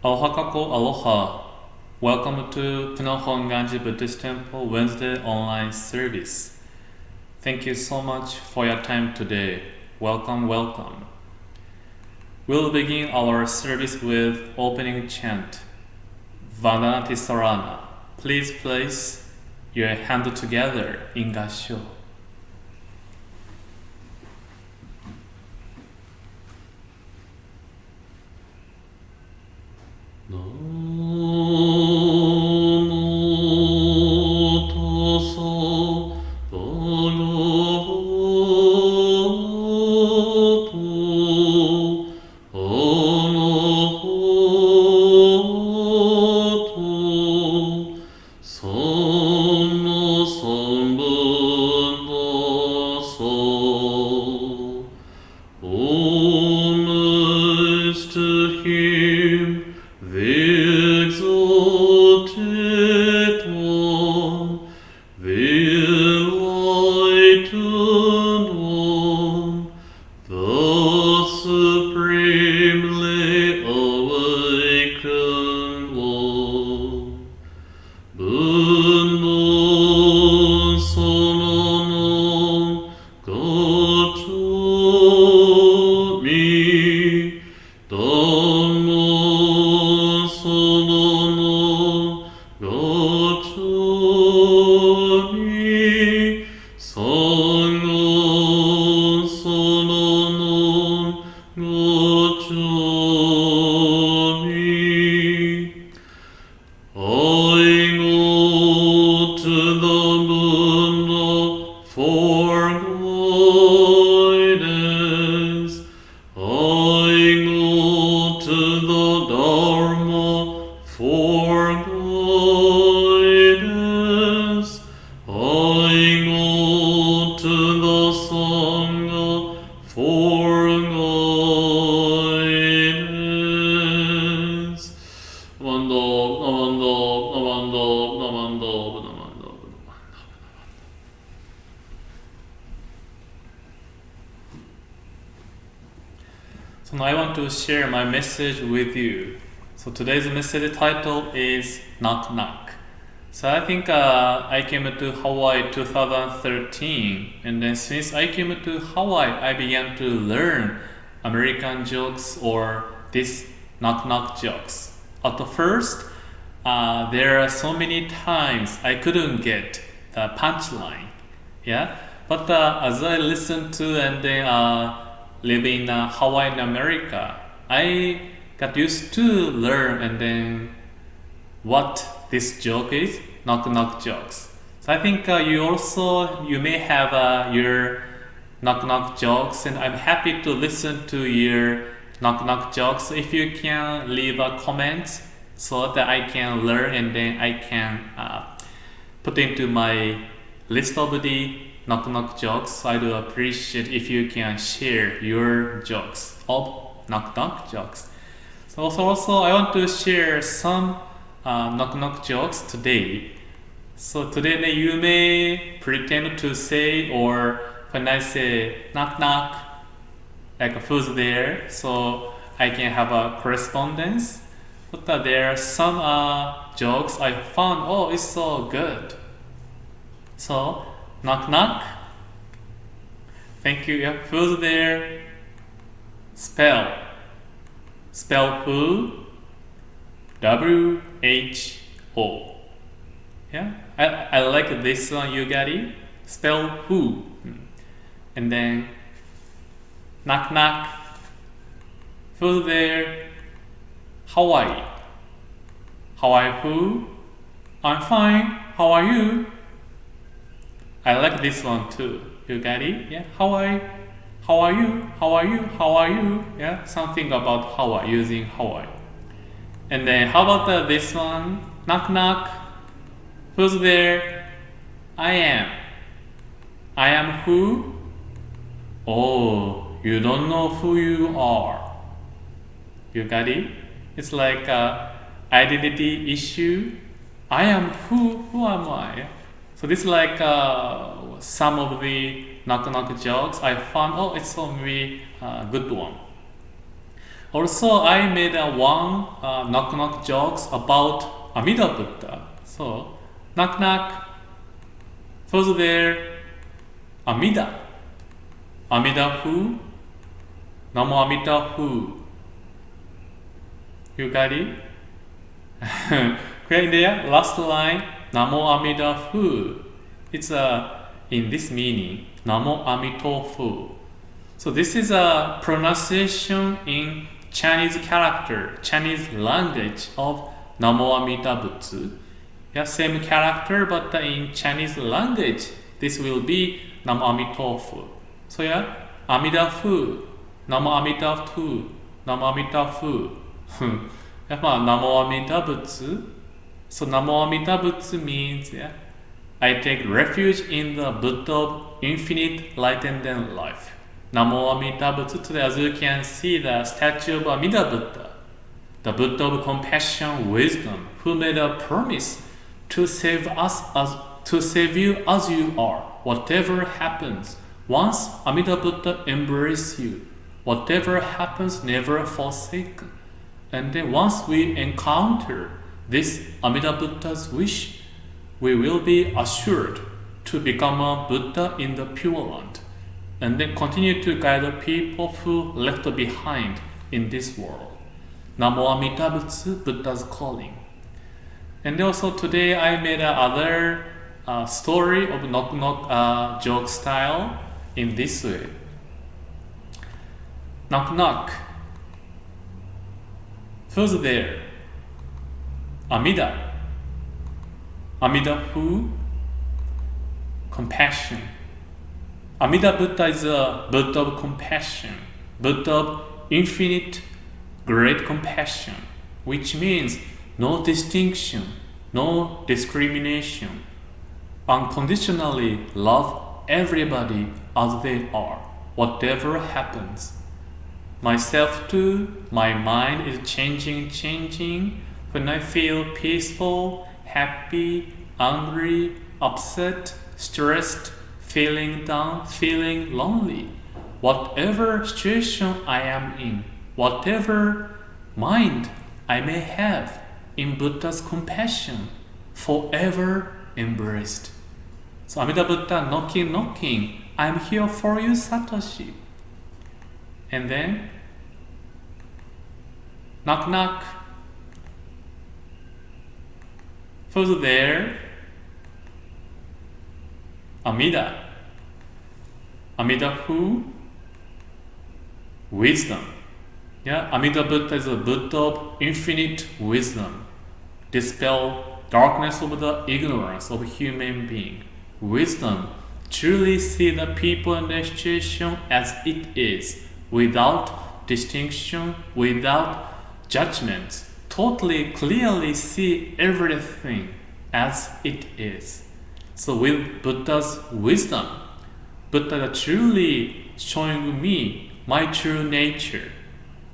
Aloha kako aloha. Welcome to Punahonganji Buddhist Temple Wednesday online service. Thank you so much for your time today. Welcome, welcome. We'll begin our service with opening chant, Vandanati Sarana. Please place your hand together in Gassho. So now I want to share my message with you. So today's message title is Knock Knock. So I think I came to Hawaii 2013, and then since I came to Hawaii, I began to learn American jokes or this knock knock jokes. At the first, there are so many times I couldn't get the punchline, yeah. But as I listened to and then live in Hawaii in America, I got used to learn and then what this joke is, knock knock jokes. So I think you may have your knock knock jokes, and I'm happy to listen to your knock knock jokes. If you can leave a comment so that I can learn and then I can put into my list of the knock knock jokes. I do appreciate if you can share your jokes of knock knock jokes. So also I want to share some knock knock jokes today. So today you may pretend to say, or when I say knock knock, like who's there, so I can have a correspondence. But there are some jokes I found, oh, it's so good. So knock knock. Thank you. Yeah, who's there? Spell who. WHO. Yeah, I like this one. You got it. Spell who, and then knock knock. Who's there? Hawaii who? I'm fine. How are you? I like this one too. You got it? Yeah. Hawaii. How are you? How are you? How are you? Yeah. Something about Hawaii, using Hawaii. And then how about this one? Knock knock. Who's there? I am. I am who? Oh, you don't know who you are. You got it? It's like identity issue. I am who? Who am I? So this is like some of the knock knock jokes I found. Oh, it's a very good one. Also, I made one knock-knock jokes about Amida Buddha. So, knock-knock. Who's there? Amida. Amida Who? Namo Amida Who? You got it? Okay, in the last line, Namo Amida Who. It's in this meaning, Namo Amitofu. So this is a pronunciation in Chinese character, Chinese language of Namo Amida Butsu. Yeah, same character, but in Chinese language, this will be Namo Amitofu. So yeah, Amida Who, Namo Amida Who, Namo Amida Who. Yeah, Namo Amida Butsu. So Namo Amida Butsu means I take refuge in the Buddha of infinite light and then life. Namo Amida Butsu. Today, as you can see, the statue of Amida Buddha, the Buddha of compassion, wisdom, who made a promise to save you as you are, whatever happens. Once Amida Buddha embraces you, whatever happens, never forsaken. And then once we encounter this Amida Buddha's wish, we will be assured to become a Buddha in the Pure Land, and then continue to guide the people who left behind in this world. Namo Amida Butsu, Buddha's calling. And also today I made another story of knock-knock joke style in this way. Knock-knock. Who's there? Amida. Amida Who? Compassion. Amida Buddha is a Buddha of compassion, Buddha of infinite great compassion, which means no distinction, no discrimination. Unconditionally love everybody as they are, whatever happens. Myself too, my mind is changing. When I feel peaceful, happy, angry, upset, stressed, feeling down, feeling lonely, whatever situation I am in, whatever mind I may have, in Buddha's compassion, forever embraced. So Amida Buddha knocking, I'm here for you, Satoshi. And then, knock. Who's there? Amida. Amida Who? Wisdom. Yeah, Amida Buddha is a Buddha of infinite wisdom. Dispel darkness of the ignorance of human being. Wisdom, truly see the people and the situation as it is, without distinction, without judgment. Totally clearly see everything as it is. So with Buddha's wisdom, Buddha truly showing me my true nature,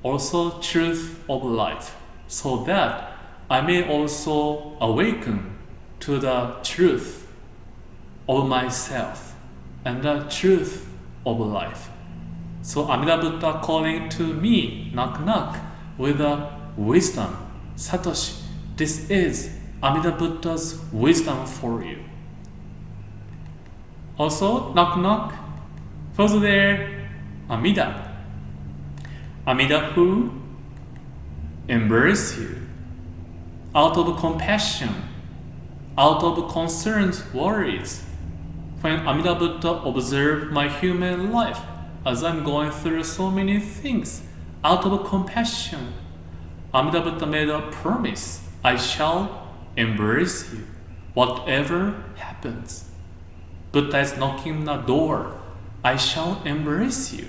also truth of life, so that I may also awaken to the truth of myself and the truth of life. So Amida Buddha calling to me, knock, with a wisdom. Satoshi, this is Amida Buddha's wisdom for you. Also, knock. Who's there? Amida. Amida Who? Embrace you. Out of compassion, out of concerns, worries. When Amida Buddha observed my human life, as I'm going through so many things, out of compassion, Amida Buddha made a promise, I shall embrace you, whatever happens. Buddha is knocking the door, I shall embrace you.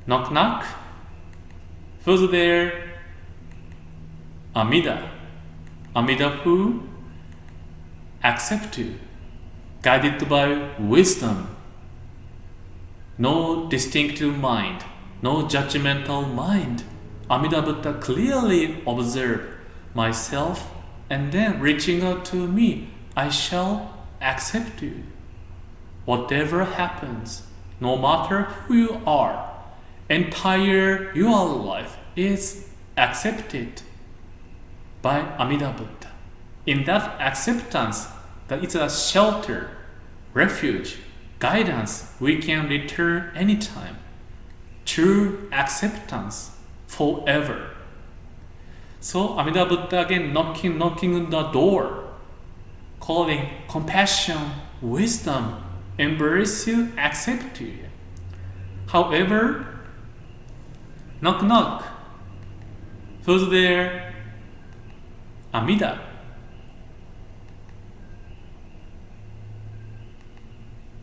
Knock. Who's there? Amida. Amida Who? Accept you, guided by wisdom. No distinctive mind, no judgmental mind. Amida Buddha clearly observed myself and then reaching out to me, I shall accept you. Whatever happens, no matter who you are, entire your life is accepted by Amida Buddha. In that acceptance, that it's a shelter, refuge, guidance, we can return anytime. True acceptance forever. So Amida Buddha again knocking on the door, calling compassion, wisdom, embrace you, accept you. However, knock knock. Who's there? Amida.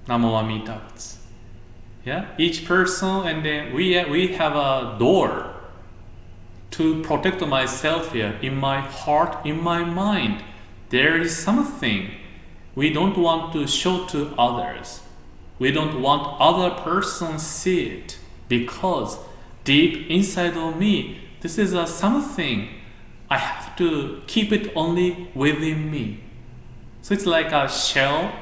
Namo Amida. Yeah, each person, and then we have a door to protect myself here in my heart, in my mind. There is something we don't want to show to others. We don't want other persons see it, because deep inside of me, this is something I have to keep it only within me. So it's like a shell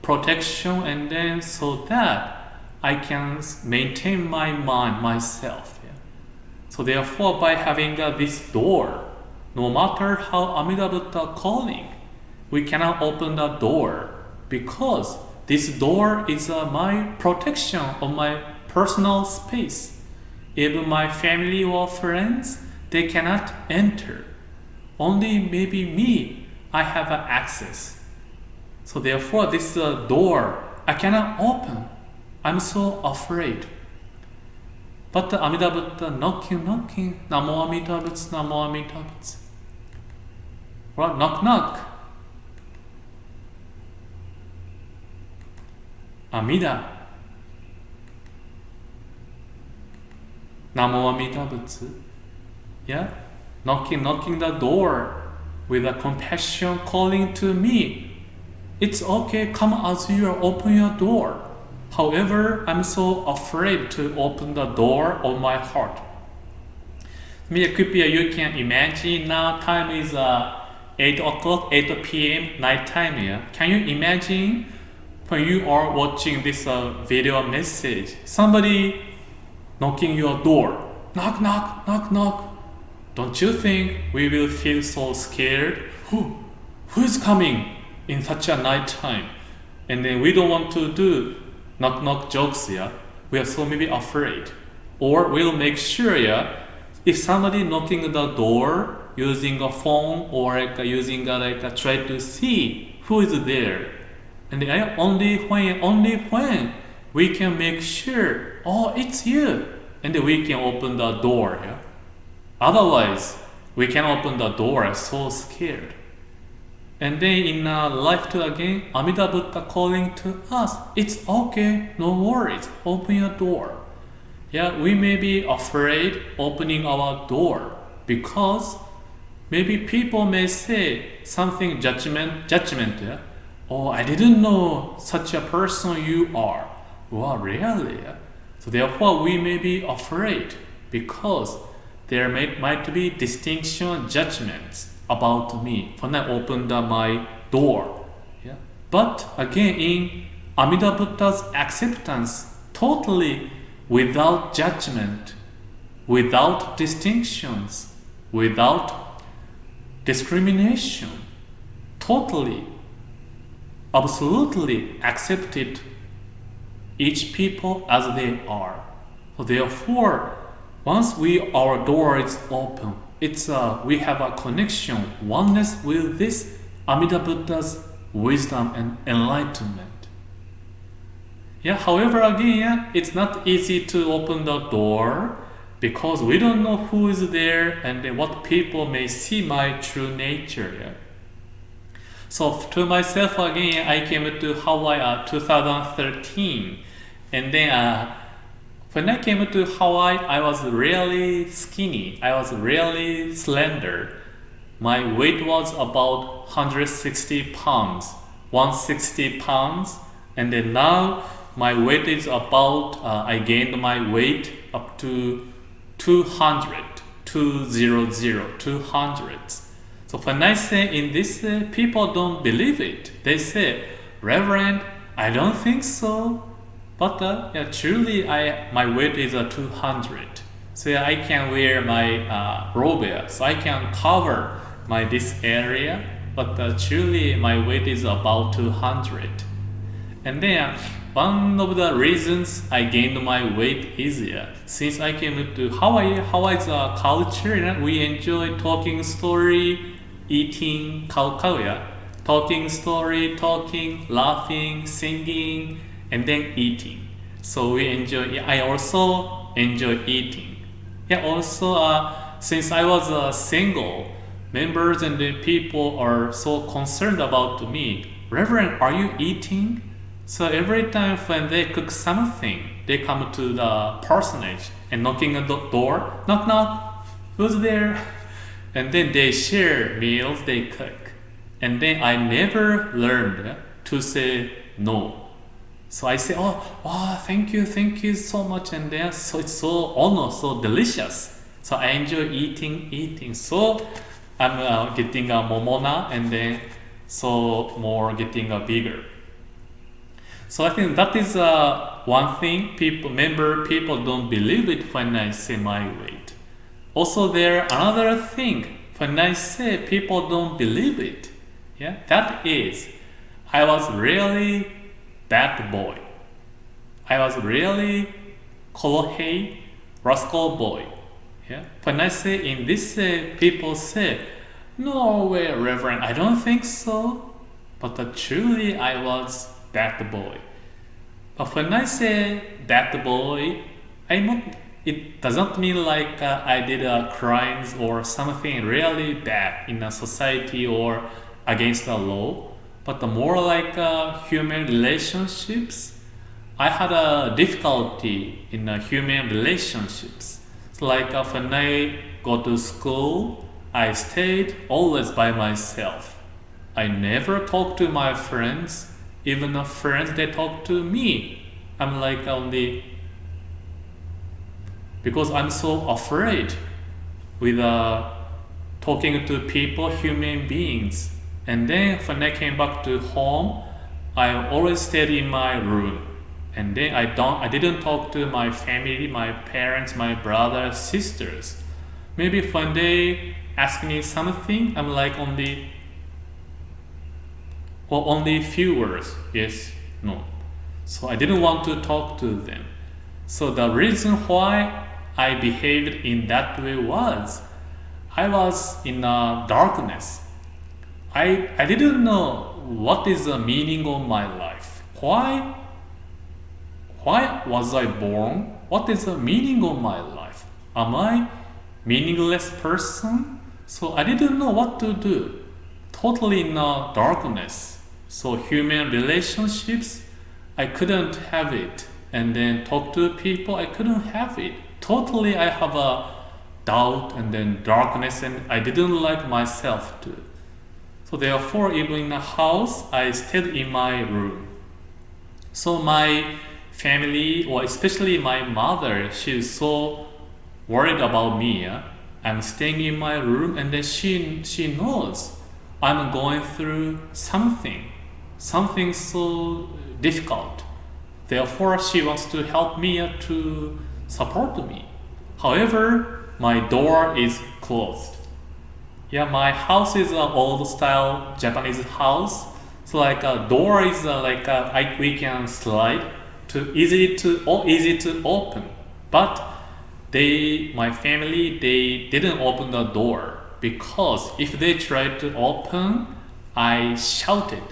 protection, and then so that I can maintain my mind, myself. Yeah. So therefore, by having this door, no matter how Amida Buddha calling, we cannot open the door, because this door is my protection of my personal space. Even my family or friends, they cannot enter. Only maybe me, I have access. So therefore, this door I cannot open. I'm so afraid. But the Amida Buddha knocking, Namo Amida Buddha, Namo Amida Buddha. Well, knock, knock. Amida. Namo Amida Buddha. Yeah, knocking the door with a compassion calling to me. It's okay, come as you are, open your door. However, I'm so afraid to open the door of my heart. Maybe you can imagine now time is 8 o'clock, 8 p.m. night time here. Can you imagine when you are watching this video message, somebody knocking your door, knock, knock, knock, knock. Don't you think we will feel so scared? Who is coming in such a night time? And then we don't want to do knock knock jokes, yeah. We are so maybe afraid. Or we'll make sure, yeah, if somebody knocking the door using a phone or using try to see who is there. And only when we can make sure, oh, it's you, and then we can open the door, yeah. Otherwise, we can open the door, so scared. And then in life too again, Amida Buddha calling to us, it's okay, no worries, open your door. Yeah, we may be afraid opening our door because maybe people may say something judgment, yeah? Oh, I didn't know such a person you are. Wow, really? Yeah? So therefore, we may be afraid because there might be distinction judgments about me when I opened my door. Yeah? But again, in Amida Buddha's acceptance, totally without judgment, without distinctions, without discrimination, totally, absolutely accepted each people as they are. So therefore, once our door is open, we have a connection, oneness with this Amida Buddha's wisdom and enlightenment. Yeah, however, again, yeah, it's not easy to open the door because we don't know who is there and what people may see my true nature. Yeah. So to myself again, I came to Hawaii 2013, and then when I came to Hawaii, I was really skinny. I was really slender. My weight was about 160 pounds, 160 pounds. And then now my weight is about, I gained my weight up to 200, 200. So when I say in this, people don't believe it. They say, Reverend, I don't think so. But yeah, truly, my weight is 200. So yeah, I can wear my robe, so I can cover this area. But truly, my weight is about 200. And then one of the reasons I gained my weight is since I came to Hawaii's culture, we enjoy talking story, eating kauya, talking story, talking, laughing, singing, and then eating. So we enjoy. I also enjoy eating. Yeah. Also, since I was single, members and the people are so concerned about me. Reverend, are you eating? So every time when they cook something, they come to the parsonage and knocking on the door. Knock knock. Who's there? And then they share meals they cook. And then I never learned to say no. So I say, oh, wow, thank you so much. And then so it's so so delicious. So I enjoy eating. So I'm getting a momona and then so more getting a bigger. So I think that is one thing people don't believe it when I say my weight. Also there another thing when I say people don't believe it. Yeah, that is I was really bad boy. I was really Kolohe rascal boy. Yeah. When I say in this people say, no way, Reverend, I don't think so. But truly I was that boy. But when I say that boy, it doesn't mean like I did crimes or something really bad in a society or against the law, but more like human relationships. I had a difficulty in human relationships. So like when I go to school, I stayed always by myself. I never talked to my friends. Even the friends they talk to me, I'm like only because I'm so afraid with talking to people, human beings. And then when I came back to home, I always stayed in my room. And then I didn't talk to my family, my parents, my brothers, sisters. Maybe when they ask me something, I'm like only few words, yes, no. So I didn't want to talk to them. So the reason why I behaved in that way was I was in darkness. I didn't know what is the meaning of my life. Why was I born? What is the meaning of my life? Am I meaningless person? So I didn't know what to do. Totally in darkness. So human relationships, I couldn't have it. And then talk to people, I couldn't have it. Totally I have a doubt and then darkness and I didn't like myself too. So therefore even in the house, I stayed in my room. So my family, or especially my mother, she's so worried about me. I'm staying in my room and then she knows I'm going through something so difficult. Therefore, she wants to help me to support me. However, my door is closed. Yeah, my house is an old style Japanese house. So like a door is we can slide to easy to open. But my family, they didn't open the door because if they tried to open, I shouted,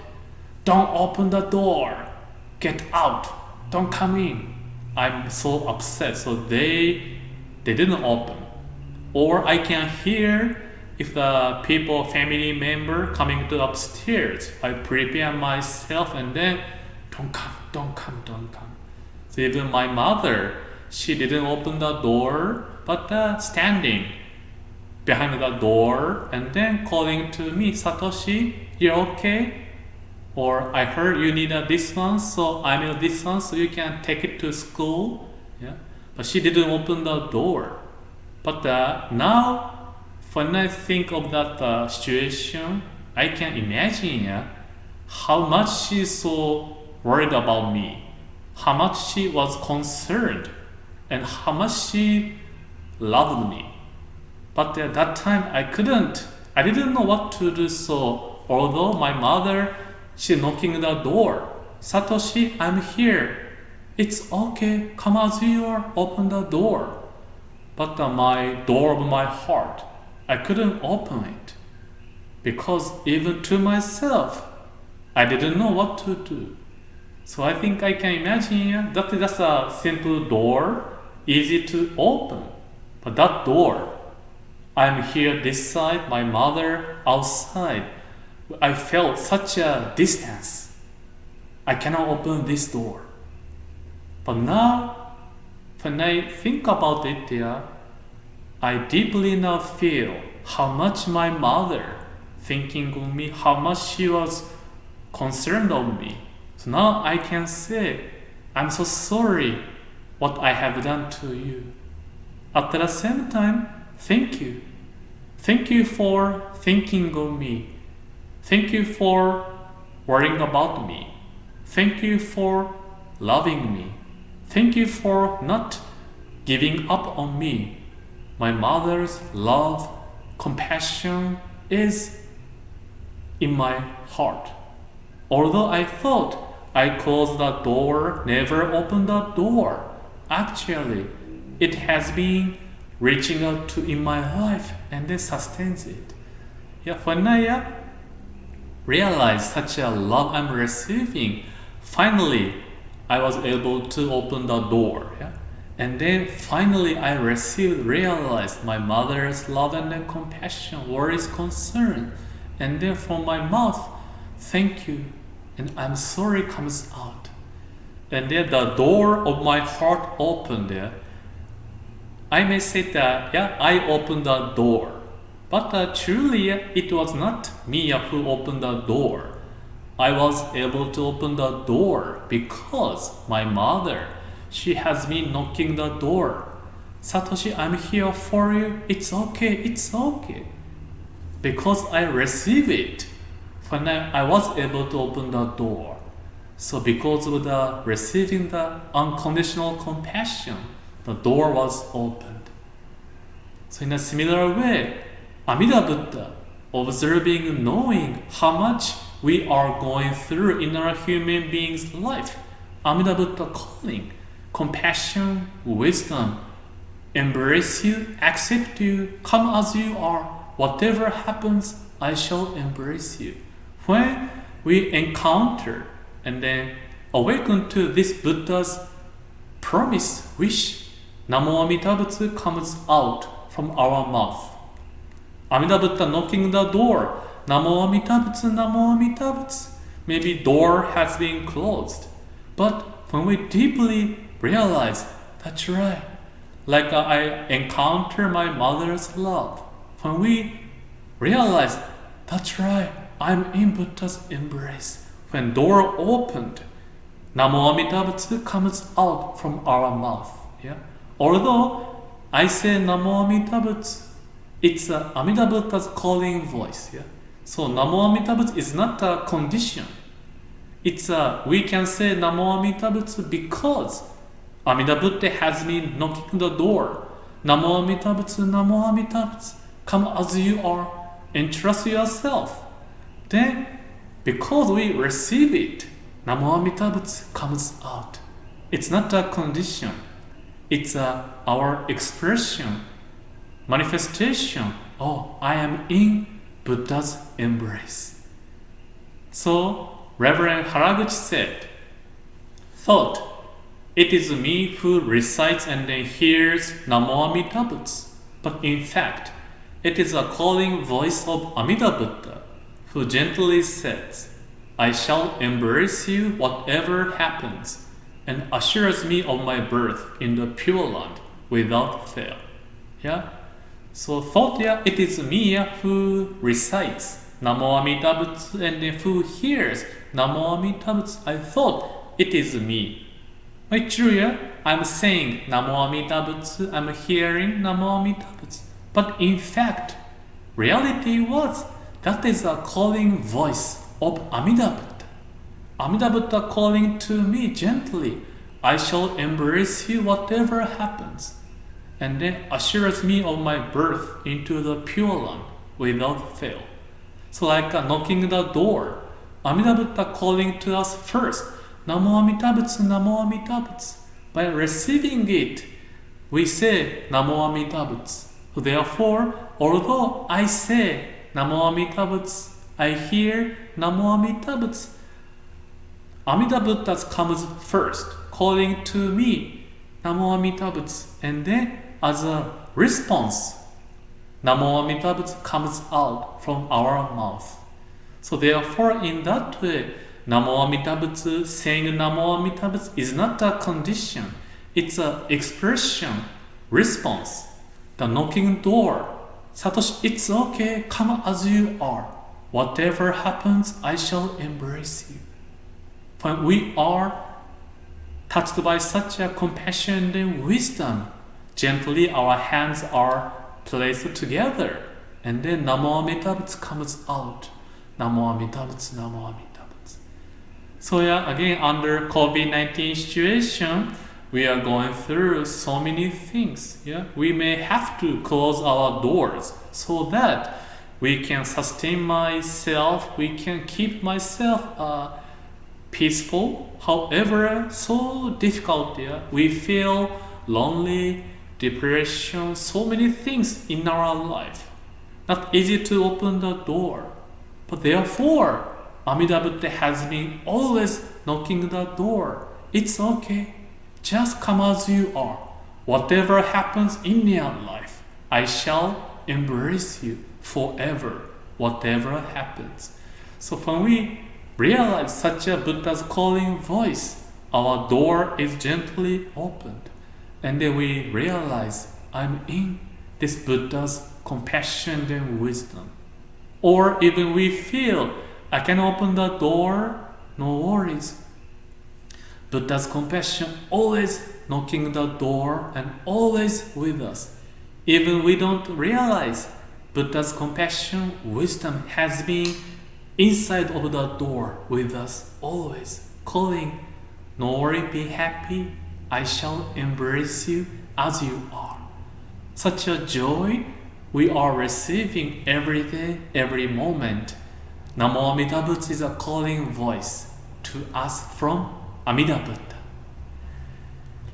"Don't open the door! Get out! Don't come in!" I'm so upset. So they didn't open. Or I can hear if the family member coming to upstairs. I prepare myself and then don't come. So even my mother, she didn't open the door, but standing behind the door and then calling to me, "Satoshi, you're okay? Or I heard you need this one, so I need this one, so you can take it to school." Yeah, but she didn't open the door. But now, when I think of that situation, I can imagine how much she's so worried about me, how much she was concerned and how much she loved me. But at that time, I didn't know what to do. So although my mother, she knocking the door, Satoshi, I'm here. It's okay, come as you are, open the door. But my door of my heart, I couldn't open it. Because even to myself, I didn't know what to do. So I think I can imagine that that's a simple door, easy to open. But that door, I'm here this side, my mother outside. I felt such a distance. I cannot open this door. But now, when I think about it, I deeply now feel how much my mother thinking of me, how much she was concerned of me. So now I can say, I'm so sorry what I have done to you. At the same time, thank you. Thank you for thinking of me. Thank you for worrying about me. Thank you for loving me. Thank you for not giving up on me. My mother's love, compassion is in my heart. Although I thought I closed the door, never opened the door, actually, it has been reaching out to in my life and then sustains it. When I realized such a love I'm receiving, finally I was able to open the door. And then finally I realized my mother's love and then compassion, worries, concern. And then from my mouth, thank you and I'm sorry comes out. And then the door of my heart opened there. I may say that, I opened the door. But truly, it was not me who opened the door. I was able to open the door because my mother, she has been knocking the door. Satoshi, I'm here for you. It's okay, it's okay. Because I received it when I was able to open the door. So because of the receiving the unconditional compassion, the door was opened. So in a similar way, Amida Buddha, observing, knowing how much we are going through in our human being's life, Amida Buddha calling compassion, wisdom, embrace you, accept you, come as you are, whatever happens, I shall embrace you. When we encounter and then awaken to this Buddha's promise, wish, Namo Amida Butsu comes out from our mouth. Amida Buddha knocking the door, Namo Amida Butsu, Namo Amida Butsu. Maybe door has been closed. But when we deeply realize, that's right, like I encounter my mother's love. When we realize, that's right, I'm in Buddha's embrace. When door opened, Namo Amida Butsu comes out from our mouth. Although I say Namo Amida Butsu, it's Amida Buddha's calling voice. So Namo Amida Butsu is not a condition. It's we can say Namo Amida Butsu because Amida Buddha has been knocking the door. Namo Amida Butsu, Namo Amida Butsu. Come as you are, entrust yourself. Then, because we receive it, Namo Amida Butsu comes out. It's not a condition. It's our expression, manifestation. Oh, I am in Buddha's embrace. So, Reverend Haraguchi said, thought, it is me who recites and then hears Namo Amida Butsu. But in fact, it is a calling voice of Amida Buddha who gently says, I shall embrace you whatever happens, and assures me of my birth in the Pure Land without fail. So thought, it is me who recites Namo Amida Butsu and then who hears Namo Amida Butsu. I thought it is me. But true, I'm saying Namo Amida Butsu, I'm hearing Namo Amida Butsu. But in fact, reality was that is a calling voice of Amida Buddha. Amida Buddha calling to me gently, I shall embrace you whatever happens, and then assures me of my birth into the Pure Land without fail. So like knocking the door, Amida Buddha calling to us first, Namo Amida Butsu, Namo Amida Butsu. By receiving it, we say Namo Amida Butsu. Therefore, although I say Namo Amida Butsu, I hear Namo Amida Butsu. Amida Buddha comes first, calling to me Namo Amida Butsu, and then as a response, Namo Amida Butsu comes out from our mouth. So therefore, in that way, Namo Amida Butsu, saying Namo Amida Butsu is not a condition, it's an expression, response. The knocking door, Satoshi, it's okay, come as you are. Whatever happens, I shall embrace you. When we are touched by such a compassion and wisdom, gently our hands are placed together, and then Namo Amida Butsu comes out. Namo Amida Butsu, Namo Amida Butsu. So yeah, again, under COVID-19 situation, we are going through so many things. Yeah, we may have to close our doors so that we can sustain myself, we can keep myself peaceful. However, so difficult. Yeah, we feel lonely, depression, so many things in our life. Not easy to open the door, but therefore, Amida Buddha has been always knocking the door. It's okay. Just come as you are. Whatever happens in your life, I shall embrace you forever, whatever happens. So when we realize such a Buddha's calling voice, our door is gently opened. And then we realize I'm in this Buddha's compassion and wisdom. Or even we feel I can open the door, no worries. Buddha's compassion always knocking the door and always with us. Even we don't realize Buddha's compassion, wisdom has been inside of the door with us always, calling, no worry, be happy, I shall embrace you as you are. Such a joy we are receiving every day, every moment. Namo Amida Butsu is a calling voice to us from Amida Buddha.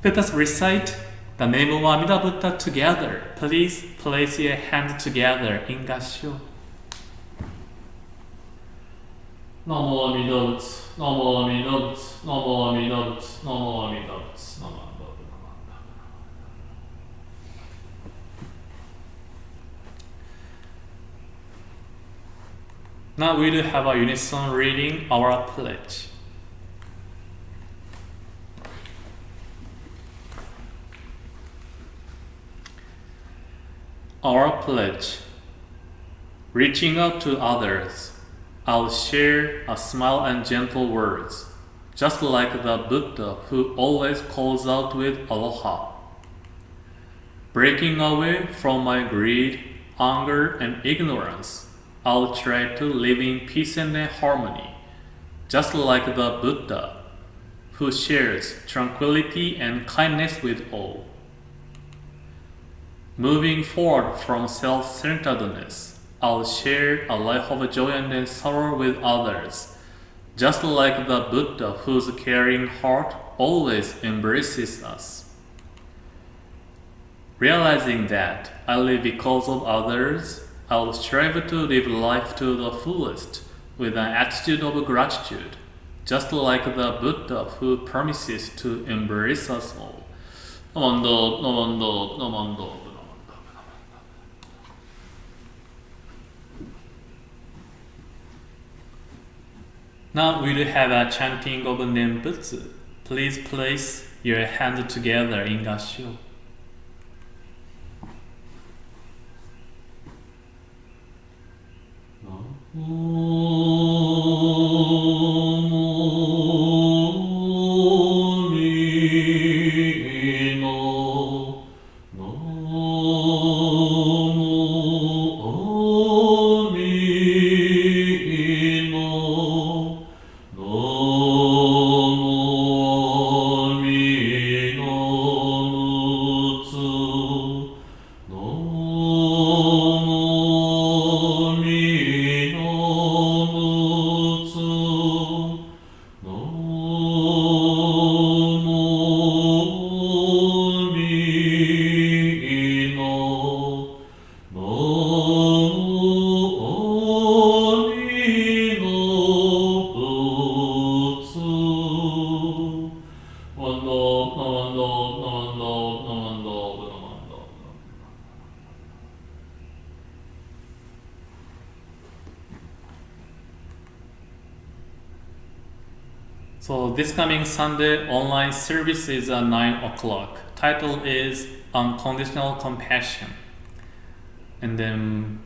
Let us recite the name of Amida Buddha together. Please place your hands together in Gassho. Namo Amida Butsu, Namo Amida Butsu, Namo Amida Butsu, Namo Amida Butsu, Namo Amida Butsu. Now we will have a unison reading our pledge. Our pledge. Reaching out to others, I'll share a smile and gentle words, just like the Buddha who always calls out with aloha. Breaking away from my greed, anger, and ignorance, I'll try to live in peace and harmony, just like the Buddha who shares tranquility and kindness with all. Moving forward from self-centeredness, I'll share a life of joy and sorrow with others, just like the Buddha whose caring heart always embraces us. Realizing that I live because of others, I'll strive to live life to the fullest with an attitude of gratitude, just like the Buddha who promises to embrace us all. Namando, namando, namando. Now we will have a chanting of Nembutsu. Please place your hands together in Gassho. Namo So this coming Sunday, online service is at 9 o'clock. Title is Unconditional Compassion. And then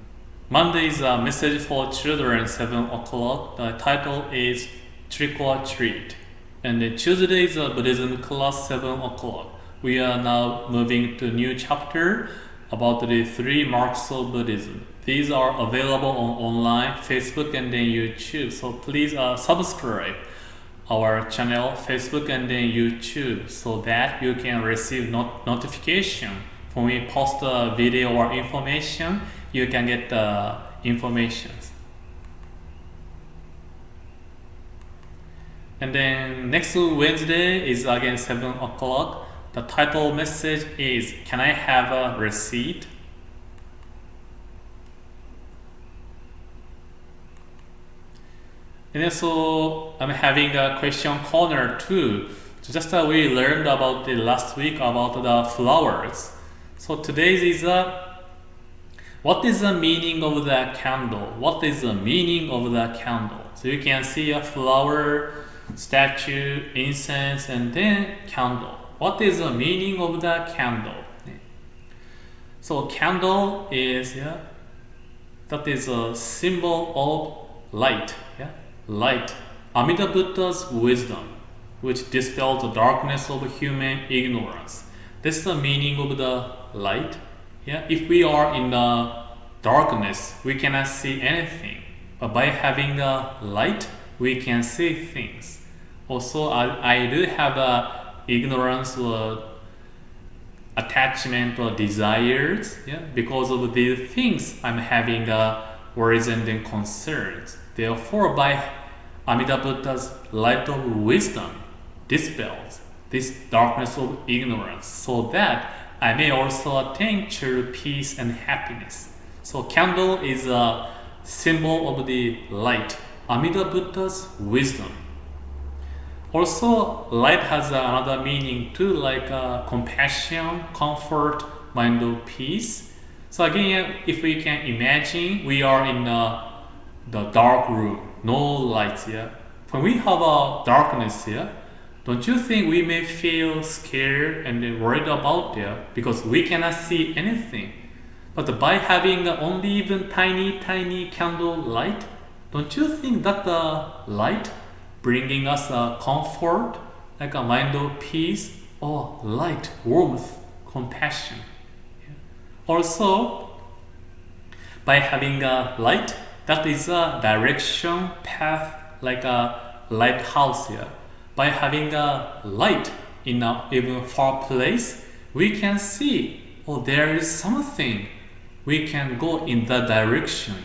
Monday is a message for children, 7 o'clock. The title is Trick or Treat. And then Tuesday is a Buddhism class, 7 o'clock. We are now moving to a new chapter about the 3 marks of Buddhism. These are available on online, Facebook and then YouTube. So please subscribe our channel, Facebook and then YouTube, so that you can receive notification when we post a video or information. You can get the information. And then next Wednesday is again 7 o'clock. The title message is, can I have a receipt? And then so I'm having a question corner too. So just we learned about the last week about the flowers. So today's is what is the meaning of the candle? What is the meaning of the candle? So you can see a flower, statue, incense, and then candle. What is the meaning of the candle? So candle is that is a symbol of light. Light. Amida Buddha's wisdom, which dispels the darkness of human ignorance. This is the meaning of the light. If we are in the darkness, we cannot see anything. But by having the light, we can see things. Also, I do have ignorance or attachment or desires. Because of these things, I'm having worries and then concerns. Therefore, by Amida Buddha's light of wisdom dispels this darkness of ignorance, so that I may also attain true peace and happiness. So candle is a symbol of the light, Amida Buddha's wisdom. Also, light has another meaning too, like compassion, comfort, mind of peace. So again, if we can imagine, we are in the dark room, no lights here. When we have a darkness here, don't you think we may feel scared and worried about there because we cannot see anything? But by having only even tiny candle light, don't you think that the light bringing us a comfort, like a mind of peace, or light, warmth, compassion? Also, by having a light, that is a direction, path, like a lighthouse here. By having a light in an even far place, we can see, there is something. We can go in that direction.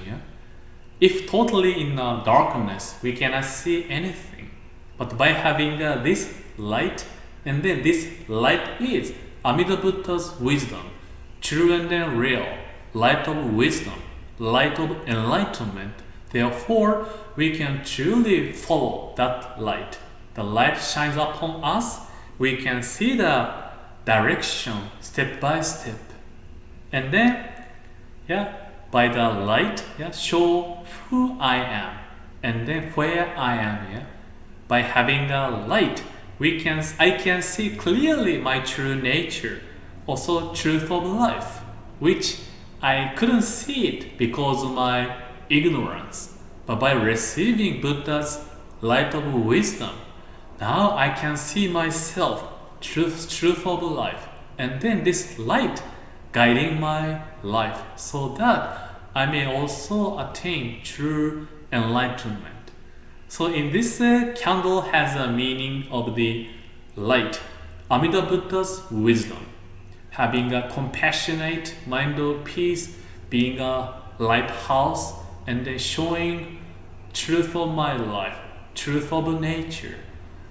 If totally in darkness, we cannot see anything. But by having this light, and then this light is Amida Buddha's wisdom, true and then real, light of wisdom, light of enlightenment. Therefore, we can truly follow that light. The light shines upon us. We can see the direction step by step. And then, by the light, show who I am and then where I am. By having the light, I can see clearly my true nature, also truth of life, which I couldn't see it because of my ignorance. But by receiving Buddha's light of wisdom, now I can see myself, truth of life, and then this light guiding my life, so that I may also attain true enlightenment. So in this candle has a meaning of the light, Amida Buddha's wisdom, having a compassionate mind of peace, being a lighthouse, and then showing truth of my life, truth of nature.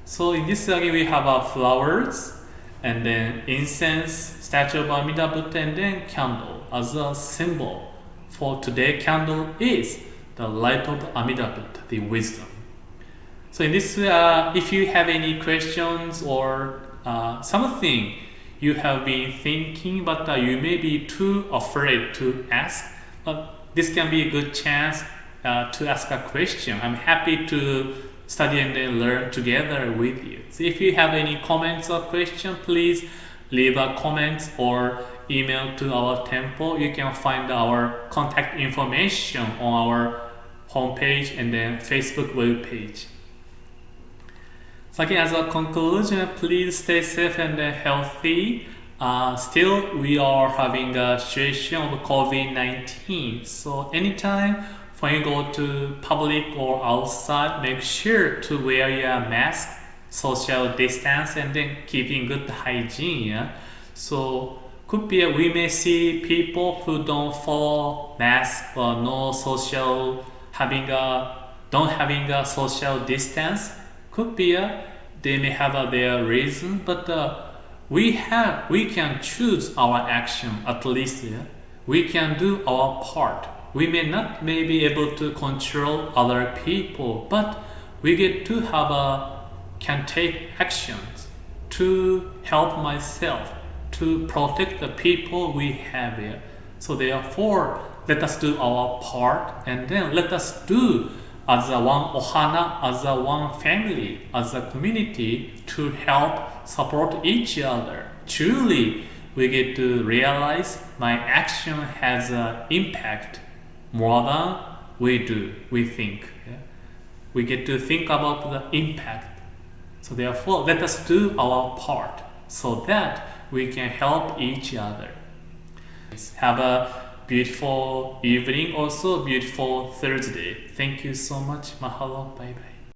So in this again we have flowers, and then incense, statue of Amida Buddha, and then candle as a symbol. For today, candle is the light of the Amida Buddha, the wisdom. So in this, if you have any questions or something you have been thinking, but you may be too afraid to ask, this can be a good chance to ask a question. I'm happy to study and then learn together with you. So if you have any comments or questions, please leave a comment or email to our temple. You can find our contact information on our homepage and then Facebook web page. So again, as a conclusion, please stay safe and healthy. Still, we are having a situation of COVID-19. So anytime when you go to public or outside, make sure to wear your mask, social distance, and then keeping good hygiene. Yeah? So could be we may see people who don't follow mask or no social don't having a social distance. Could be they may have their reason, but we can choose our action at least. Yeah? We can do our part. We may not be able to control other people, but we get to can take actions to help myself, to protect the people we have here. So therefore, let us do our part, and then let us do as a one ohana, as a one family, as a community to help support each other. Truly, we get to realize my action has an impact more than we think. Yeah? We get to think about the impact. So therefore, let us do our part so that we can help each other. Have a beautiful evening, also beautiful Thursday. Thank you so much. Mahalo. Bye bye.